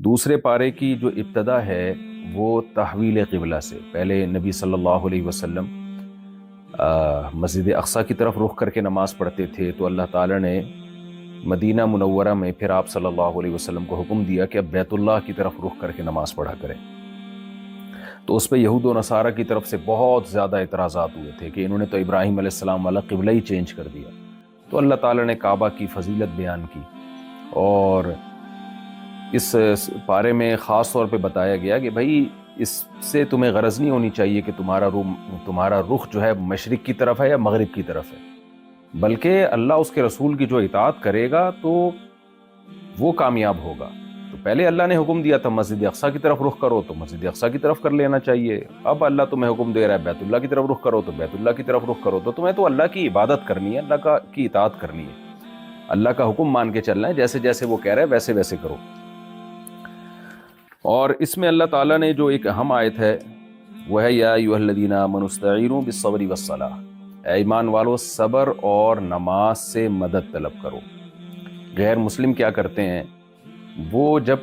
دوسرے پارے کی جو ابتدا ہے وہ تحویل قبلہ سے. پہلے نبی صلی اللہ علیہ وسلم مسجد اقصیٰ کی طرف رخ کر کے نماز پڑھتے تھے، تو اللہ تعالیٰ نے مدینہ منورہ میں پھر آپ صلی اللہ علیہ وسلم کو حکم دیا کہ اب بیت اللہ کی طرف رخ کر کے نماز پڑھا کریں. تو اس پہ یہود و نصارہ کی طرف سے بہت زیادہ اعتراضات ہوئے تھے کہ انہوں نے تو ابراہیم علیہ السلام والا قبلہ ہی چینج کر دیا. تو اللہ تعالیٰ نے کعبہ کی فضیلت بیان کی، اور اس پارے میں خاص طور پہ بتایا گیا کہ بھائی اس سے تمہیں غرض نہیں ہونی چاہیے کہ تمہارا رخ جو ہے مشرق کی طرف ہے یا مغرب کی طرف ہے، بلکہ اللہ اس کے رسول کی جو اطاعت کرے گا تو وہ کامیاب ہوگا. تو پہلے اللہ نے حکم دیا تھا مسجد اقصیٰ کی طرف رخ کرو، تو مسجد اقصیٰ کی طرف کر لینا چاہیے. اب اللہ تمہیں حکم دے رہا ہے بیت اللہ کی طرف رخ کرو، تو بیت اللہ کی طرف رخ کرو. تو تمہیں تو اللہ کی عبادت کرنی ہے، اللہ کی اطاعت کرنی ہے، اللہ کا حکم مان کے چلنا ہے، جیسے جیسے وہ کہہ رہے ہیں ویسے ویسے کرو. اور اس میں اللہ تعالیٰ نے جو ایک اہم آیت ہے وہ ہے یا ایھا الذین آمنوا استعینوا بالصبر والصلاۃ، اے ایمان والو صبر اور نماز سے مدد طلب کرو. غیر مسلم کیا کرتے ہیں، وہ جب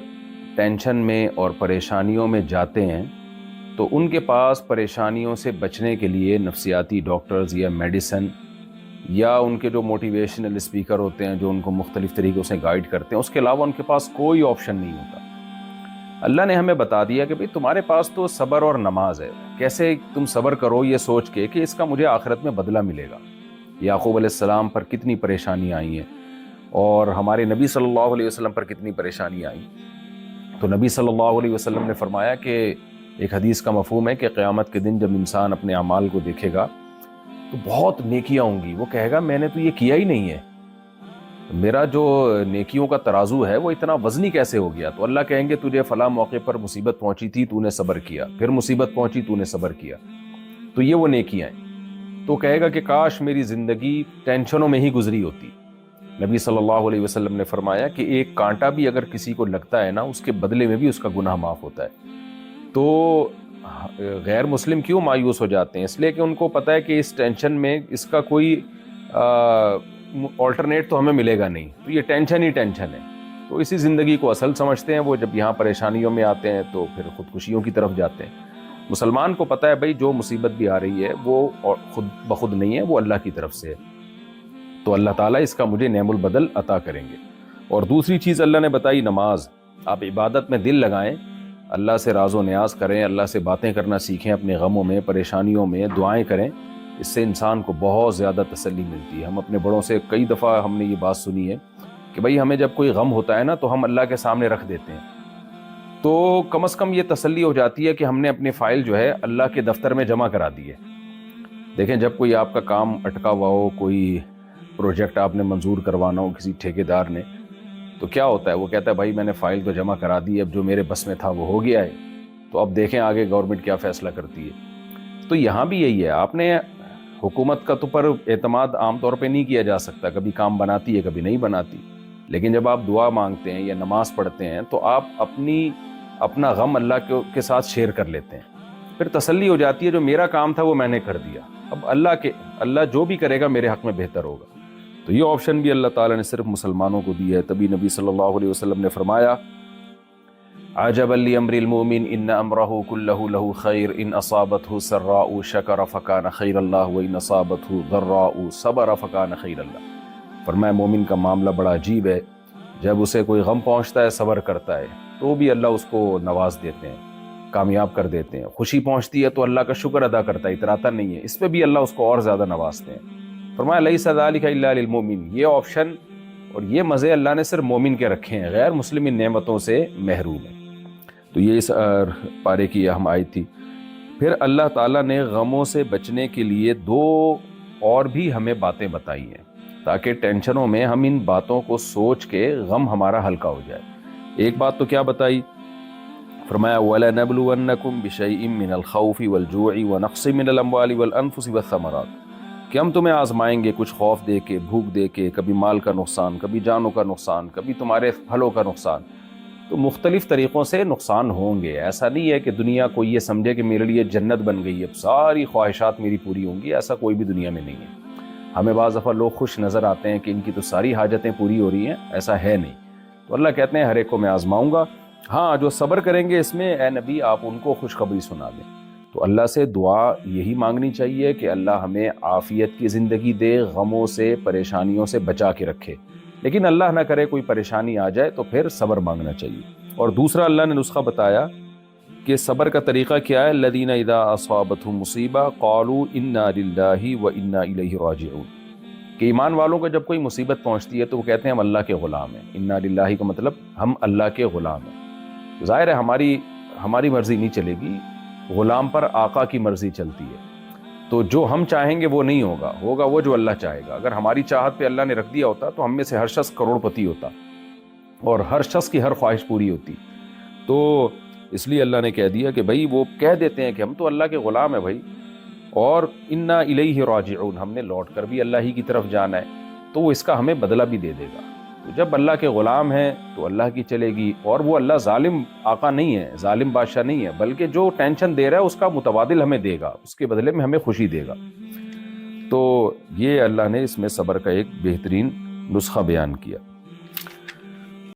ٹینشن میں اور پریشانیوں میں جاتے ہیں تو ان کے پاس پریشانیوں سے بچنے کے لیے نفسیاتی ڈاکٹرز یا میڈیسن یا ان کے جو موٹیویشنل اسپیکر ہوتے ہیں جو ان کو مختلف طریقوں سے گائیڈ کرتے ہیں، اس کے علاوہ ان کے پاس کوئی آپشن نہیں ہوتا. اللہ نے ہمیں بتا دیا کہ بھئی تمہارے پاس تو صبر اور نماز ہے، کیسے تم صبر کرو یہ سوچ کے کہ اس کا مجھے آخرت میں بدلہ ملے گا. یعقوب علیہ السلام پر کتنی پریشانی آئی ہیں، اور ہمارے نبی صلی اللہ علیہ وسلم پر کتنی پریشانی آئی. تو نبی صلی اللہ علیہ وسلم نے فرمایا کہ ایک حدیث کا مفہوم ہے کہ قیامت کے دن جب انسان اپنے اعمال کو دیکھے گا تو بہت نیکیاں ہوں گی، وہ کہے گا میں نے تو یہ کیا ہی نہیں ہے، میرا جو نیکیوں کا ترازو ہے وہ اتنا وزنی کیسے ہو گیا. تو اللہ کہیں گے تجھے فلاں موقع پر مصیبت پہنچی تھی، تو نے صبر کیا، پھر مصیبت پہنچی، تو نے صبر کیا، تو یہ وہ نیکیاں ہیں. تو کہے گا کہ کاش میری زندگی ٹینشنوں میں ہی گزری ہوتی. نبی صلی اللہ علیہ وسلم نے فرمایا کہ ایک کانٹا بھی اگر کسی کو لگتا ہے نا، اس کے بدلے میں بھی اس کا گناہ معاف ہوتا ہے. تو غیر مسلم کیوں مایوس ہو جاتے ہیں؟ اس لیے کہ ان کو پتہ ہے کہ اس ٹینشن میں اس کا کوئی آلٹرنیٹ تو ہمیں ملے گا نہیں، تو یہ ٹینشن ہی ٹینشن ہے. تو اسی زندگی کو اصل سمجھتے ہیں. وہ جب یہاں پریشانیوں میں آتے ہیں تو پھر خودکشیوں کی طرف جاتے ہیں. مسلمان کو پتہ ہے بھائی جو مصیبت بھی آ رہی ہے وہ خود بخود نہیں ہے، وہ اللہ کی طرف سے ہے، تو اللہ تعالیٰ اس کا مجھے نعم البدل عطا کریں گے. اور دوسری چیز اللہ نے بتائی نماز. آپ عبادت میں دل لگائیں، اللہ سے راز و نیاز کریں، اللہ سے باتیں کرنا سیکھیں، اپنے غموں میں پریشانیوں میں دعائیں کریں. اس سے انسان کو بہت زیادہ تسلی ملتی ہے. ہم اپنے بڑوں سے کئی دفعہ ہم نے یہ بات سنی ہے کہ بھائی ہمیں جب کوئی غم ہوتا ہے نا تو ہم اللہ کے سامنے رکھ دیتے ہیں، تو کم از کم یہ تسلی ہو جاتی ہے کہ ہم نے اپنی فائل جو ہے اللہ کے دفتر میں جمع کرا دی ہے. دیکھیں جب کوئی آپ کا کام اٹکا ہوا ہو، کوئی پروجیکٹ آپ نے منظور کروانا ہو کسی ٹھیکیدار نے، تو کیا ہوتا ہے، وہ کہتا ہے بھائی میں نے فائل تو جمع کرا دی، اب جو میرے بس میں تھا وہ ہو گیا ہے، تو اب دیکھیں آگے گورنمنٹ کیا فیصلہ کرتی ہے. تو یہاں بھی یہی ہے، آپ نے حکومت کا تو پر اعتماد عام طور پہ نہیں کیا جا سکتا، کبھی کام بناتی ہے کبھی نہیں بناتی، لیکن جب آپ دعا مانگتے ہیں یا نماز پڑھتے ہیں تو آپ اپنا غم اللہ کے ساتھ شیئر کر لیتے ہیں. پھر تسلی ہو جاتی ہے جو میرا کام تھا وہ میں نے کر دیا، اب اللہ جو بھی کرے گا میرے حق میں بہتر ہوگا. تو یہ آپشن بھی اللہ تعالیٰ نے صرف مسلمانوں کو دی ہے. تبھی نبی صلی اللہ علیہ وسلم نے فرمایا عجبا لامر المؤمن ان امرہ کلہ لہ خیر ان اصابتہ سراء شکر فکان خیر اللہ وان اصابتہ ضراء صبر فکان خیر اللہ. فرمایا مومن کا معاملہ بڑا عجیب ہے، جب اسے کوئی غم پہنچتا ہے صبر کرتا ہے تو بھی اللہ اس کو نواز دیتے ہیں، کامیاب کر دیتے ہیں. خوشی پہنچتی ہے تو اللہ کا شکر ادا کرتا ہے، اتراتا نہیں ہے، اس پہ بھی اللہ اس کو اور زیادہ نوازتے ہیں. فرمایا لیس ذلک الا للمؤمن، یہ آپشن اور یہ مزے اللہ نے صرف مومن کے رکھے ہیں، غیر مسلم ان نعمتوں سے محروم ہے. تو یہ اس پارے کی اہم آیت تھی. پھر اللہ تعالیٰ نے غموں سے بچنے کے لیے دو اور بھی ہمیں باتیں بتائی ہیں تاکہ ٹینشنوں میں ہم ان باتوں کو سوچ کے غم ہمارا ہلکا ہو جائے. ایک بات تو کیا بتائی، فرمایا وَلَنَبْلُوَنَّكُمْ بِشَيْءٍ مِّنَ الْخَوْفِ وَالْجُوعِ وَنَقْصٍ مِّنَ الْأَمْوَالِ وَالْأَنفُسِ وَالثَّمَرَاتِ، کہ ہم تمہیں آزمائیں گے کچھ خوف دے کے، بھوک دے کے، کبھی مال کا نقصان، کبھی جانوں کا نقصان، کبھی تمہارے پھلوں کا نقصان. تو مختلف طریقوں سے نقصان ہوں گے. ایسا نہیں ہے کہ دنیا کو یہ سمجھے کہ میرے لیے جنت بن گئی، اب ساری خواہشات میری پوری ہوں گی، ایسا کوئی بھی دنیا میں نہیں ہے. ہمیں بعض دفعہ لوگ خوش نظر آتے ہیں کہ ان کی تو ساری حاجتیں پوری ہو رہی ہیں، ایسا ہے نہیں. تو اللہ کہتے ہیں ہر ایک کو میں آزماؤں گا ہاں جو صبر کریں گے اس میں اے نبی آپ ان کو خوشخبری سنا دیں. تو اللہ سے دعا یہی مانگنی چاہیے کہ اللہ ہمیں عافیت کی زندگی دے، غموں سے پریشانیوں سے بچا کے رکھے. لیکن اللہ نہ کرے کوئی پریشانی آ جائے تو پھر صبر مانگنا چاہیے. اور دوسرا اللہ نے نسخہ بتایا کہ صبر کا طریقہ کیا ہے. الذین اذا اصابتهم مصیبہ قالوا انا للہ وانا الیہ راجعون. کہ ایمان والوں کو جب کوئی مصیبت پہنچتی ہے تو وہ کہتے ہیں ہم اللہ کے غلام ہیں. انا للہ کا مطلب ہم اللہ کے غلام ہیں. ظاہر ہے ہماری مرضی نہیں چلے گی، غلام پر آقا کی مرضی چلتی ہے. تو جو ہم چاہیں گے وہ نہیں ہوگا وہ جو اللہ چاہے گا. اگر ہماری چاہت پہ اللہ نے رکھ دیا ہوتا تو ہم میں سے ہر شخص کروڑ پتی ہوتا اور ہر شخص کی ہر خواہش پوری ہوتی. تو اس لیے اللہ نے کہہ دیا کہ بھائی وہ کہہ دیتے ہیں کہ ہم تو اللہ کے غلام ہیں بھائی، اور انا الیہ راجعون، ہم نے لوٹ کر بھی اللہ ہی کی طرف جانا ہے، تو وہ اس کا ہمیں بدلہ بھی دے دے گا. تو جب اللہ کے غلام ہیں تو اللہ کی چلے گی. اور وہ اللہ ظالم آقا نہیں ہے، ظالم بادشاہ نہیں ہے، بلکہ جو ٹینشن دے رہا ہے اس کا متبادل ہمیں دے گا، اس کے بدلے میں ہمیں خوشی دے گا. تو یہ اللہ نے اس میں صبر کا ایک بہترین نسخہ بیان کیا.